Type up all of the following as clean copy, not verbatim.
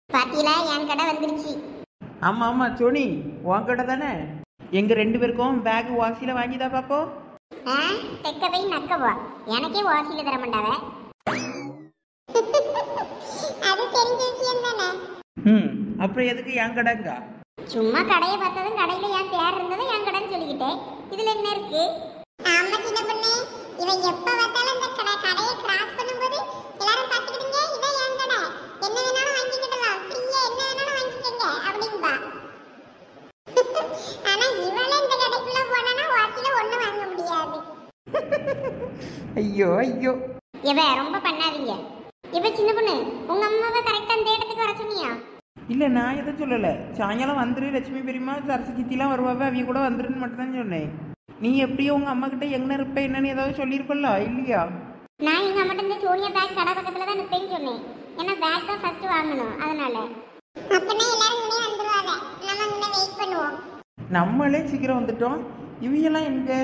பாத்தீங்களா என் கடை வந்துருச்சு. ஆமாம் ஆமாம் சோனி, உன் கடை தானே? எங்கள் 2 பேருக்கும் பேக் வாசியில் வாங்கிதா பாப்போ. ஆ, தெக்க போய் நக்கவா, எனக்கே வாசியில தர மாட்டாவ. அது தெரிஞ்ச விஷயம் தானே. அப்புறம் எதுக்கு என் கடைங்க? சும்மா கடையை பார்த்ததும் கடையில என் பேர் இருந்ததும் என் கடைன்னு சொல்லிக்கிட்டேன். இதுல என்ன இருக்கு? ஆமா சின்ன பொண்ணு, இவன் எப்ப பார்த்தாலும் இந்த கடையை கிராஸ் பண்ணும்போது எல்லாரும் பாத்துக்கிட்டீங்க, இதான் என் கடை, என்ன வேணாலும் வாங்கிக்கிடலாம், ஃப்ரீயா என்ன வேணாலும் வாங்கிக்கங்க அப்படின்பா. ஆனா இவளே இந்த கடைக்குள்ள போனா வாசியில ஒண்ணும் வாங்க முடியாது. ஐயோ ஐயோ, இவ ரொம்ப பண்ணாதீங்க. இவ சின்ன பொண்ணு, உங்க அம்மாவை கரெக்டா அந்த இடத்துக்கு வர சொன்னியா? இல்லை நான் எதுவும் சொல்லலை. சாயங்காலம் வந்துரு, லட்சுமி பெரியம்மா சரசு சித்திலாம் வருவாங்க, அவங்க கூட வந்துருன்னு மட்டும் தான் சொன்னேன். நீ எப்படியோ உங்கள் அம்மா கிட்ட எங்கே இருப்ப என்னன்னு ஏதாவது சொல்லியிருப்பல்ல இல்லையா? நான் எங்க அம்மாட்ட இந்த சோனியா பேக் கடை பக்கத்துல தான் நிப்பேன்னு சொன்னேன். ஏன்னா பேக் தான் ஃபர்ஸ்ட் வாங்கணும், அதனால. அப்பனா எல்லாரும் முன்னே வந்துருவாங்க, நம்ம முன்ன வெயிட் பண்ணுவோம். நம்மளே சீக்கிரம் வந்துட்டோம், இவங்கெல்லாம் எங்கே?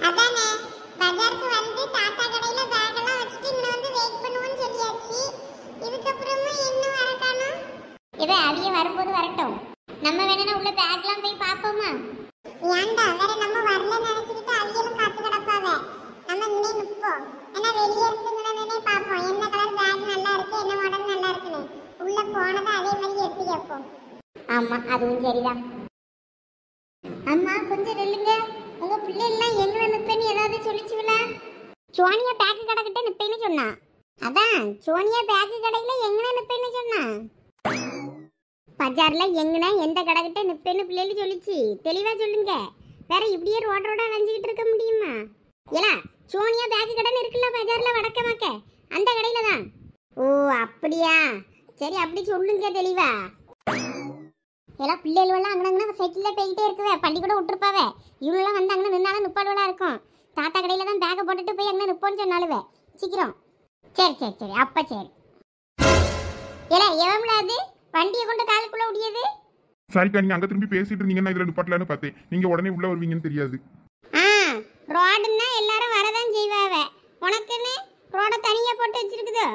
அதானே, பஜாருக்கு வந்து தாத்தா கடையில பேக் எல்லாம் வச்சிட்டு இங்க வந்து வெயிட் பண்ணுவோம்னு சொல்லியாச்சு. இதுக்கு அப்புறமா என்ன வரட்டானா? இவ அவிய வரும்போது வரட்டும், நம்ம வேணா உள்ள பேக்லாம் போய் பாப்போமா? ஏன்டா வேற நம்ம வரல நினைச்சிட்டு அவியலும் காத்து கிடப்பாவ. நம்ம இங்கே நிப்போம், ஏன்னா வெளியே இருந்து நின்னே பாப்போம் என்ன கலர் பேக் நல்லா இருக்கு, என்ன மாடல் நல்லா இருக்குன்னு. உள்ள போனதை அதே மாதிரி எடுத்து கேட்போம். ஆமா, அதுவும் சரிதான். அம்மா கொஞ்சம் நில்லுங்க, உங்க பிள்ளை எல்லாம் எங்க நிப்பேன்னு ஏதாவது சொல்லிச்சுங்களா? சோனியா பேக் கடை கிட்ட நிப்பேன்னு சொன்னா. அதான் சோனியா பேக் கடையில எங்க நிப்பேன்னு சொன்னா. பஜார்ல எங்கனா எந்த கடை கிட்ட நிப்பேன்னு பிள்ளைகள் சொல்லிச்சு, தெளிவா சொல்லுங்க. வேற இப்படியே ரோட அலைஞ்சிக்கிட்டு இருக்க முடியுமா? ஏலா, சோனியா பேக் கடைன்னு இருக்குல்ல பஜார்ல வடக்கமாக்க, அந்த கடையில தான். ஓ அப்படியா, சரி அப்படி சொல்லுங்க தெளிவா. எல்லாம் பிள்ளைகள் எல்லாம் அங்கே சைக்கிள்ல போய்கிட்டே இருக்குவே, பள்ளிக்கூட விட்டுருப்பாவே. இவளெல்லாம் வந்து அங்கே நின்னாலும் நுப்பாடுவலா இருக்கும். தாத்தா கடையில தான் பேக்கை போட்டுட்டு போய் அங்கே நிப்போன்னு சொன்னாலுவே சீக்கிரம். சரி சரி சரி, அப்ப சரி. ஏலா எவ்வளவு வண்டியை கொண்டு காலுக்குள்ள முடியாது? சரிக்கா, நீங்க அங்க திரும்பி பேசிட்டு இருந்தீங்கன்னா இதுல நிப்பாட்டலான்னு பார்த்தேன். நீங்க உடனே உள்ள வருவீங்கன்னு தெரியாது. ரோடுன்னா எல்லாரும் வரதான் செய்வாவ, உனக்குன்னு ரோட தனியா போட்டு வச்சிருக்குதோ?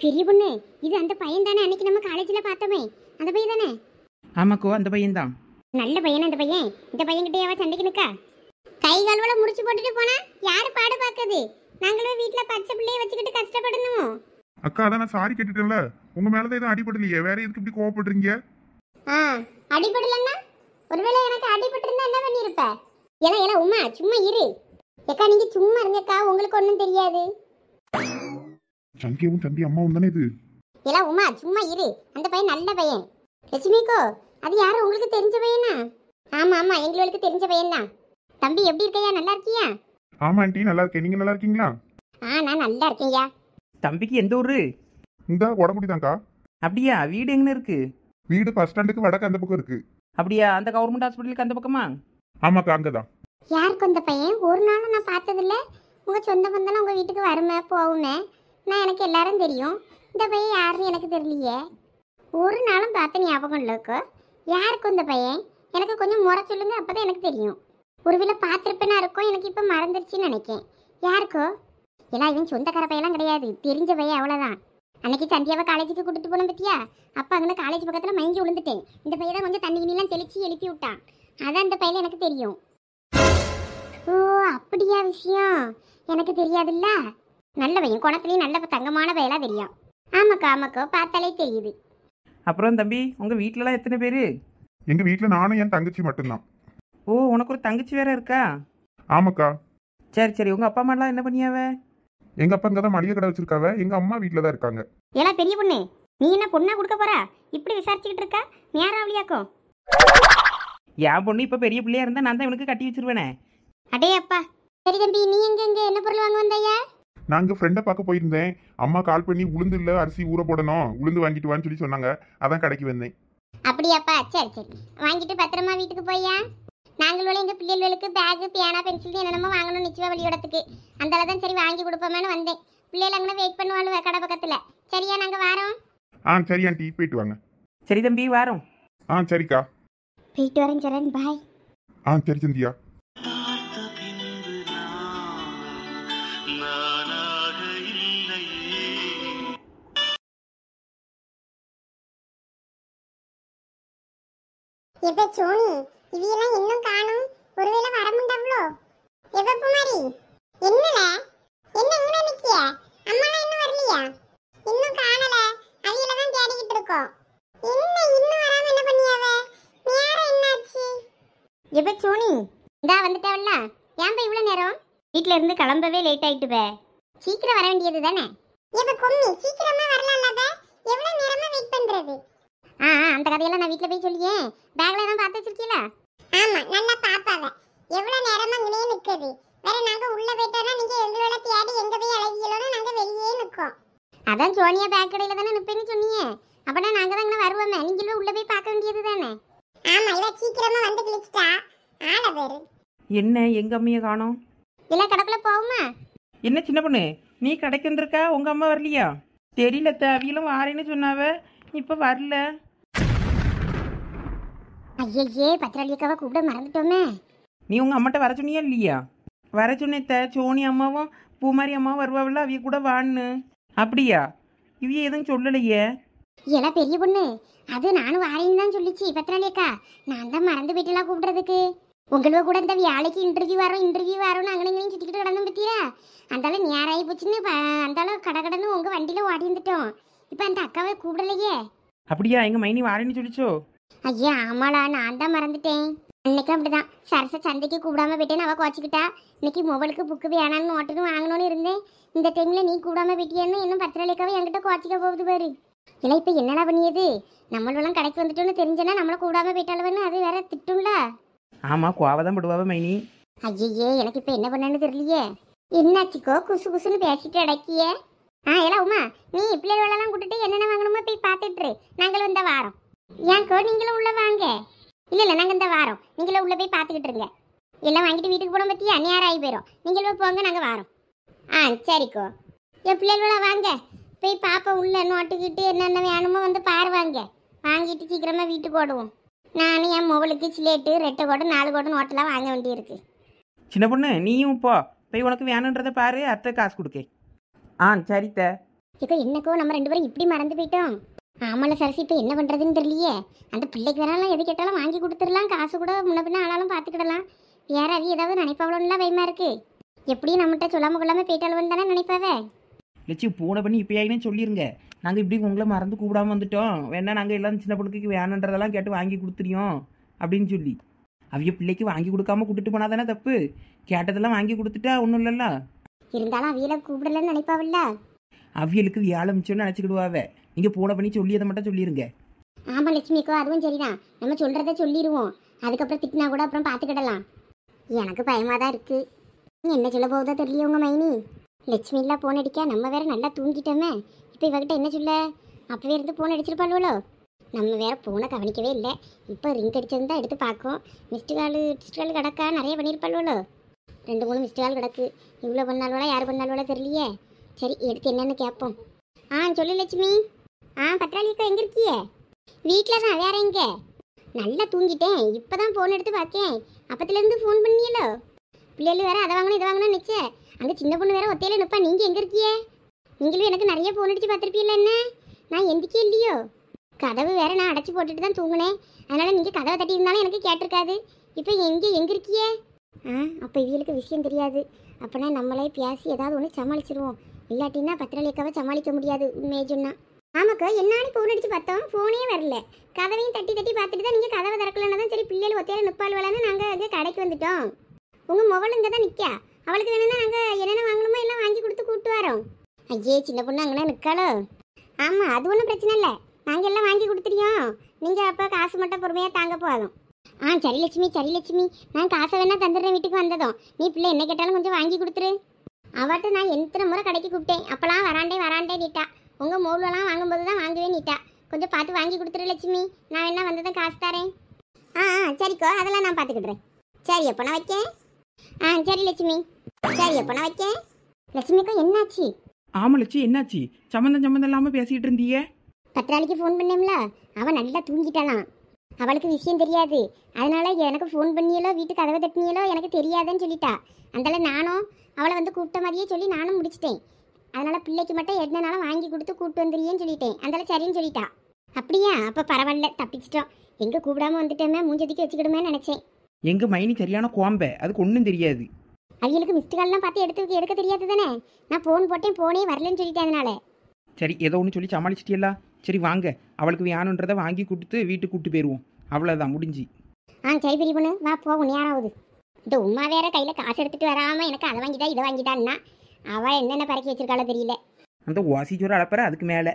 பெரிய பொண்ணு, இது அந்த பையன் தானே அன்னைக்கு நம்ம காலேஜ்ல பார்த்தோமே, அந்த பையன் தானே? ஆமாக்கோ, அந்த பையன்தான். நல்ல பையனா அந்த பையன்? இந்த பையன் கிட்டே சண்டைக்கு நிக்கா? கை கால்வல முடிச்சு போட்டுட்டு போனா யாரு பாடு பாக்குது? நாங்களும் வீட்டுல பச்சை பிள்ளைய வச்சுக்கிட்டு கஷ்டப்படணுமோ? அக்கா, அதான் நான் சாரி கேட்டுட்டேன்ல, உங்க மேலதான் எதுவும் அடிபடலையே, வேற எதுக்கு இப்படி கோவப்படுறீங்க? அடிபடலன்னா ஒருவேளை எனக்கு அடிபட்டு இருந்தா என்ன பண்ணிருப்ப? ஏல உமா சும்மா இரு. ஏக்கா நீங்க சும்மா இருங்கக்கா, உங்களுக்கு ஒண்ணும் தெரியாது. சந்தியாவும் சந்தி அம்மாவும் தானே இது? ஏல உமா சும்மா இரு, அந்த பையன் நல்ல பையன். லட்சுமிக்கோ, அது யாரும் உங்களுக்கு தெரிஞ்ச பையனா? ஆமா ஆமா, எங்களுக்கு தெரிஞ்ச பையன் தான். தம்பி எப்படி இருக்கையா, நல்லா இருக்கியா? ஆமா ஆண்டி, நல்லா இருக்கேன். நீங்க நல்லா இருக்கீங்களா? நான் நல்லா இருக்கேன்யா. தம்பிக்கு எந்த ஊரு? இந்த உடம்புடி தான்க்கா. அப்படியா, வீடு எங்கே இருக்கு? வீடு பஸ் ஸ்டாண்டுக்கு வடக்கு அந்த பக்கம் இருக்கு. அப்படியா, அந்த கவர்மெண்ட் ஹாஸ்பிட்டலுக்கு அந்த பக்கமா? ஆமாக்கா, அங்கதான். யாருக்கு அந்த பையன்? ஒரு நாளும் நான் பார்த்ததில்ல. உங்க சொந்த பந்தெல்லாம் உங்க வீட்டுக்கு வருமே போகுமே, நான் எனக்கு எல்லாரும் தெரியும். இந்த பையன் யாருன்னு எனக்கு தெரியலையே, ஒரு நாளும் பார்த்த ஞாபகம் இல்லைக்கோ. யாருக்கு இந்த பையன்? எனக்கு கொஞ்சம் முறை சொல்லுங்க, அப்பதான் எனக்கு தெரியும். ஒருவேளை பார்த்துருப்பேனா இருக்கும், எனக்கு இப்போ மறந்துருச்சுன்னு நினைக்கேன். யாருக்கோ? எல்லாம் இவன் சொந்தக்கார பையெல்லாம் கிடையாது, தெரிஞ்ச பையன், அவ்வளோதான். அன்னைக்கு சந்தியாவை காலேஜுக்கு கூட்டிட்டு போனோம் பத்தியா, அப்போ அங்கே காலேஜ் பக்கத்தில் மயங்கி விழுந்துட்டேன். இந்த பையன் தான் கொஞ்சம் தண்ணி கிணிலாம் தெளிச்சு எழுப்பி விட்டான். அதான் இந்த பையன் எனக்கு தெரியும். ஓ அப்படியா விஷயம், எனக்கு தெரியாதுல்ல. நல்ல பையன், குணத்துலேயும் நல்ல தங்கமான பையலா தெரியும். ஆமாக்கா ஆமாக்கா, பார்த்தாலே தெரியுது. அப்புறம் தம்பி, உங்கள் வீட்டிலலாம் எத்தனை பேர்? எங்க வீட்டுல நானும் என் தங்கச்சி மட்டும்தான். ஓ, உனக்கு ஒரு தங்கச்சி வேற இருக்கா? ஆமாக்கா. சரி சரி, உங்கள் அப்பா அம்மாலாம் என்ன பண்ணியாவ? எங்க அப்பா இங்கதான் மளிகை கடை வச்சிருக்காவ, எங்க அம்மா வீட்டுல தான் இருக்காங்க. ஏலா பெரிய பொண்ணு, நீ என்ன பொண்ணா கொடுக்க போறா? இப்படி விசாரிச்சுக்கிட்டு இருக்கா? நேராவளியாக்கும். என் பொண்ணு இப்போ பெரிய பிள்ளையா இருந்தா நான் தான் இவனுக்கு கட்டி வச்சிருவேனே. அடே அப்பா. சரி தம்பி, நீ எங்க என்ன பொருள் வாங்க வந்தையா? நான் இங்க ஃப்ரெண்டை பார்க்க போயிருந்தேன். அம்மா கால் பண்ணி உளுந்து இல்ல அரிசி ஊற போடணும், உளுந்து வாங்கிட்டு வான்னு சொல்லி சொன்னாங்க, அதான் கடைக்கு வந்தேன். அப்படியாப்பா, சரி சரி, வாங்கிட்டு பத்திரமா வீட்டுக்கு போயா. நாங்களும் எங்க பிள்ளைகளுக்கு பேகு பேனா பென்சில் என்னென்னமோ வாங்கணும் நிச்சயம் வெளியிடத்துக்கு, அந்த தான் சரி வாங்கி கொடுப்போமேனு வந்தேன். பிள்ளைகள் அங்கே வெயிட் பண்ணுவாள் கடை பக்கத்துல. சரியா, நாங்க வரோம். சரி ஆண்டி, போயிட்டு வாங்க. சரி தம்பி, வாரோம். சரிக்கா, போயிட்டு வரேன் சரண், பாய். சரி சந்தியா. எப்ப சோனி இவையெல்லாம் இன்னும் காணும், ஒருவேளை வரமுண்டாவளோ? எப்ப குமாரி என்னல என்ன இங்க நிக்கிய? அம்மாலாம் இன்னும் வரலையா? இன்னும் காணல, அவியல தான் தேடிக்கிட்டு இருக்கோம். என்ன இன்னும் வராம என்ன பண்ணியாவ? நேரம் என்னாச்சு? எப்ப சோனி இந்தா வந்துட்டவல்ல, ஏன்பா இவ்வளவு நேரம்? வீட்ல இருந்து கிளம்பவே லேட் ஆயிட்டு பே. சீக்கிரம் வர வேண்டியது தானே? எப்ப கொம்மி சீக்கிரமா வரலாம்ல பே, எவ்வளவு நேரமா வெயிட் பண்றது? அந்த கதையெல்லாம் நான் வீட்ல போய் சொல்லியே, பேக்ல தான் பார்த்து வச்சிருக்கீல? ஆமா, நல்லா பாப்பாவ. எவ்வளவு நேரமா இங்கனே நிக்குது. வேற நாங்க உள்ள போய்ட்டோம்னா நீங்க எங்களோட தேடி எங்க போய் அலைவீங்களோன்னு நாங்க வெளியே நிக்கோம். அதான் சோனியா பேக் கடையில தானே நிப்பேன்னு சொன்னீங்க. அப்பனா நாங்க தான் இங்க வருவோமே, நீங்களும் உள்ள போய் பார்க்க வேண்டியது தானே? ஆமா, இவ சீக்கிரமா வந்து கிழிச்சிட்டா. ஆள பேரு என்ன எங்க அம்மையை காணோம்? இல்ல கடக்குள்ள போவுமா? என்ன சின்ன பொண்ணு, நீ கடைக்கு வந்திருக்கா? உங்க அம்மா வரலையா? தெரியல, அவியலும் வாரேன்னு சொன்னாவ, இப்ப வரல. ஐயே, பத்திராளியக்காவை கூப்பிட மறந்துட்டோமே. நீ உங்க அம்மாட்ட வர சொன்னியா இல்லையா? வர சொன்னேத்த, சோனி அம்மாவும் பூமாரி அம்மாவும் வருவாவில்ல, அவிய கூட வான்னு. அப்படியா? இவிய எதுவும் சொல்லலையே. எல்லாம் பெரிய பொண்ணு, அது நானும் வாரேன்னு தான் சொல்லிச்சு பத்திராளியக்கா. நான் தான் மறந்து போயிட்டுலாம் கூப்பிடுறதுக்கு. உங்களுக்கு கூட இந்த வேலைக்கு இன்டர்வியூ வரோம்னு அங்கனையும் சுற்றிக்கிட்டு கிடந்தோம் பத்தியா? அந்தால நேராகி போச்சுன்னு அந்தால கடன்னு உங்க வண்டியில ஓடி வந்துட்டோம். இப்போ அந்த அக்காவை கூப்பிடலையே. அப்படியா? எங்க மைனி வாரேன்னு சொல்லிச்சோ? ஐயா ஆமாளா, நான் தான் மறந்துட்டேன். அன்னைக்கு அப்படிதான் சரச சந்தைக்கு கூப்பிடாம போயிட்டேன்னு அவ குவச்சிக்கிட்டா. இன்னைக்கு மொபைலுக்கு புக்கு வேணான்னு நோட்டுன்னு வாங்கணும்னு இருந்தேன். இந்த டைம்ல நீ கூடாம போயிட்டியான்னு இன்னும் பத்திரலைக்காவை என்கிட்ட குவச்சிக்க போகுது பாரு. இல்லை இப்போ என்னடா பண்ணியது? நம்மளெல்லாம் கடைக்கு வந்துட்டோன்னு தெரிஞ்சனா நம்மள கூடாம போயிட்டாலுன்னு அது வேற திட்டும்ல. ஆமா, கோவதான் படுவாவ மைனி. ஐயே, எனக்கு இப்போ என்ன பண்ணேன்னு தெரியலையே. என்னாச்சிக்கோ குசு குசுன்னு பேசிட்டு அடக்கிய? எல்லாம் உமா, நீ பிள்ளைகளெல்லாம் கூட்டிட்டு என்னென்ன வாங்கணுமோ போய் பார்த்துட்டு நாங்களும் இந்த வாரம். ஏன்க்கோ நீங்களும் உள்ள வாங்க. இல்லை நாங்கள் இந்த வாரம், நீங்களும் உள்ள போய் பார்த்துக்கிட்டு இருங்க. எல்லாம் வாங்கிட்டு வீட்டுக்கு போன பற்றியா நேரம் ஆகி போயிடும். நீங்களும் போங்க, நாங்கள் வாரோம். சரிக்கோ. என் பிள்ளைகள வாங்க போய் பாப்பா உள்ள நோட்டுக்கிட்டு என்னென்ன வேணுமோ வந்து பாருவாங்க. வாங்கிட்டு சீக்கிரமாக வீட்டுக்கு ஓடுவோம். நானும் என் மொபைலுக்கு சிலேட்டு 2 கோடு 4 கோடு நோட்டெல்லாம் வாங்க வேண்டியிருக்கு. சின்ன பொண்ணு, நீயும் போய் உனக்கு வேணுன்றதை பாரு, அத்தை காசு கொடுக்கே. சரித்த. இப்போ என்னக்கோ நம்ம 2 பேரும் இப்படி மறந்து போயிட்டோம். ஆமால சரசி, இப்போ என்ன பண்ணுறதுன்னு தெரியலையே. அந்த பிள்ளைக்கு வேணாலும் எது கேட்டாலும் வாங்கி கொடுத்துடலாம். காசு கூட முன்ன பின்ன ஆளாலும் பார்த்துக்கிடலாம். வேற அவி ஏதாவது நினைப்பாவளோன்னுலாம் பயமா இருக்கு. எப்படியும் நம்மகிட்ட சொல்லாமல் கொள்ளாமல் போயிட்டாலும் தானே நினைப்பாவே. லட்சி பூனை பண்ணி இப்பயாயினே சொல்லிருங்க. நாங்கள் இப்படி உங்களை மறந்து கூப்பிடாம வந்துட்டோம், வேணா நாங்கள் எல்லாம் சின்ன பொண்ணுக்கு வேணுன்றதெல்லாம் கேட்டு வாங்கி கொடுத்துறியோம் அப்படின்னு சொல்லி. அவிய பிள்ளைக்கு வாங்கி கொடுக்காம கூட்டிட்டு போனா தானே தப்பு. கேட்டதெல்லாம் வாங்கி கொடுத்துட்டா ஒன்றும் இல்லைல்ல. இருந்தாலும் அவியலை கூப்பிடலன்னு நினைப்பாவில்ல. அவியலுக்கு வியாழ மிச்சம்னு நினச்சிக்கிடுவாவே. நீங்கள் பூனை பண்ணி சொல்லியதை மட்டும் சொல்லிடுங்க. ஆமாம் லட்சுமிக்கோ, அதுவும் சரிதான். நம்ம சொல்கிறத சொல்லிடுவோம். அதுக்கப்புறம் திட்டினா கூட அப்புறம் பார்த்துக்கிடலாம். எனக்கு பயமாக தான் இருக்குது. என்ன சொல்ல போகுதோ தெரியல உங்கள் மைனி. லட்சுமி இல்லை ஃபோன் அடிக்கா, நம்ம வேற நல்லா தூங்கிட்டோமே. இப்போ இவகிட்ட என்ன சொல்ல? அப்பவே இருந்து ஃபோன் அடிச்சிருப்பாள்வளோ. நம்ம வேற ஃபோனை கவனிக்கவே இல்லை. இப்போ ரிங் அடிச்சிருந்தா எடுத்து பார்க்கும். மிஸ்டு கால் கிடக்கா, நிறைய பண்ணியிருப்பாள்வளோ. 2-3 மிஸ்டு கால் கிடக்கு. இவ்வளோ பண்ணால்வளா யார் பண்ணால்வளோ தெரியலையே. சரி, எடுத்து என்னென்னு கேட்போம். சொல்லு லட்சுமி. பத்ராளிக்கா எங்கே இருக்கியே? வீட்டில் தான், வேற எங்கே? நல்லா தூங்கிட்டேன். இப்போ தான் ஃபோன் எடுத்து பார்க்கேன். அப்பத்துலேருந்து ஃபோன் பண்ணியலோ. பிள்ளைகள் வேற அதை வாங்கணும் இதை வாங்கணும்னு நினச்சே. அங்கே சின்ன பொண்ணு வேற ஒத்தையில நிற்பா. நீங்கள் எங்கே இருக்கியே? நீங்களும் எனக்கு நிறைய ஃபோன் அடித்து பார்த்துருப்பீல்ல. என்ன நான் எந்திக்கே இல்லையோ? கதவு வேற நான் அடைச்சி போட்டுட்டு தான் தூங்கினேன். அதனால் நீங்கள் கதவை தட்டி இருந்தாலும் எனக்கு கேட்டிருக்காது. இப்போ எங்கே இருக்கியே? அப்போ இவங்களுக்கு விஷயம் தெரியாது. அப்போனா நம்மளே பேசி ஏதாவது ஒன்று சமாளிச்சிருவோம். இல்லாட்டின்னா பத்திரலேக்காவை சமாளிக்க முடியாது. உண்மையை சொன்னா. ஆமாக்கா, என்னாலும் ஃபோன் அடித்து பார்த்தோம், ஃபோனே வரல. கதவையும் தட்டி பார்த்துட்டு தான் நீங்கள் கதவை திறக்கலன்னா தான் சரி பிள்ளைகள் ஒத்தையில நிற்பாள்வலான்னு நாங்கள் அங்கே கடைக்கு வந்துட்டோம். உங்கள் மொபைல் இங்கே தான் நிற்கா. அவளுக்கு வேணும்னா நாங்கள் என்னென்ன வாங்கணுமோ எல்லாம் வாங்கி கொடுத்து கூப்பிட்டு வரோம். ஐயே, சின்ன பொண்ணு அங்கேனா நிற்காளோ? ஆமாம், அது ஒன்றும் பிரச்சனை இல்லை. நாங்கள் எல்லாம் வாங்கி கொடுத்துறியோம். நீங்கள் அப்போ காசு மட்டும் பொறுமையாக தாங்க போதும். சரி லட்சுமி, நான் காசை வேணா தந்துடுறேன் வீட்டுக்கு வந்ததும். நீ பிள்ளை என்ன கேட்டாலும் கொஞ்சம் வாங்கி கொடுத்துரு. அவட்ட நான் எத்தனை முறை கடைக்கு கூப்பிட்டேன். அப்போலாம் வராண்டே நீட்டா. உங்கள் மோளெல்லாம் வாங்கும்போது தான் வாங்கவே நீட்டா. கொஞ்சம் பார்த்து வாங்கி கொடுத்துரு லட்சுமி. நான் என்ன வந்ததும் காசு தரேன். சரிக்கோ, அதெல்லாம் நான் பார்த்துக்கிடுறேன். சரி, அப்போ நான் வைக்கேன். சரி லட்சுமி. சரி, அப்போ நான் வைக்கேன். லட்சுமிக்கோ என்னாச்சு? ஆமா லட்சி, என்னாச்சு? சம்மந்தம் இல்லாமல் பேசிகிட்டு இருந்தீங்க. பத்ராளிக்கு ஃபோன் பண்ணேம்ல, அவன் நல்லா தூங்கிட்டாளாம். அவளுக்கு விஷயம் தெரியாது. அதனால எனக்கு ஃபோன் பண்ணியலோ வீட்டுக்கு கதவை தட்டினியலோ எனக்கு தெரியாதுன்னு சொல்லிட்டா. அதனால நானும் அவளை வந்து கூப்பிட்ட மாதிரியே சொல்லி நானும் முடிச்சிட்டேன். அதனால பிள்ளைக்கு மட்டும் என்னனாலும் வாங்கி கொடுத்து கூப்பிட்டு வந்துடுறியேன்னு சொல்லிட்டேன். அதனால சரின்னு சொல்லிட்டா. அப்படியா? அப்போ பரவாயில்ல, தப்பிச்சிட்டோம். எங்கே கூப்பிடாம வந்துட்டேமே மூஞ்சதிக்கு வச்சுக்கிடுமே நினச்சேன். எங்கள் மைனி சரியான கோம்பை, அதுக்கு ஒன்றும் தெரியாது. அவங்களுக்கு மிஸ்டு கால்லாம் பார்த்து எடுக்க தெரியாது தானே. நான் ஃபோன் போட்டேன், ஃபோனே வரலன்னு சொல்லிட்டேன். அதனால சரி ஏதோ ஒன்று சொல்லி சமாளிச்சிட்டியல்லா. சரி வாங்க, அவளுக்கு வேணுன்றதை வாங்கி கொடுத்து வீட்டுக்கு கூப்பிட்டு போயிடுவோம். அவ்வளோதான் முடிஞ்சு. சரி பெரிய பொண்ணு வா போகும் நேராகுது. இந்த உமா வேற கையில் காசு எடுத்துட்டு வராமல் எனக்கு அதை வாங்கிட்டா இதை வாங்கிட்டான்னா அவள் என்னென்ன பறக்கி வச்சிருக்காளோ தெரியல. அந்த ஓசி சோறு அளப்பற அதுக்கு மேலே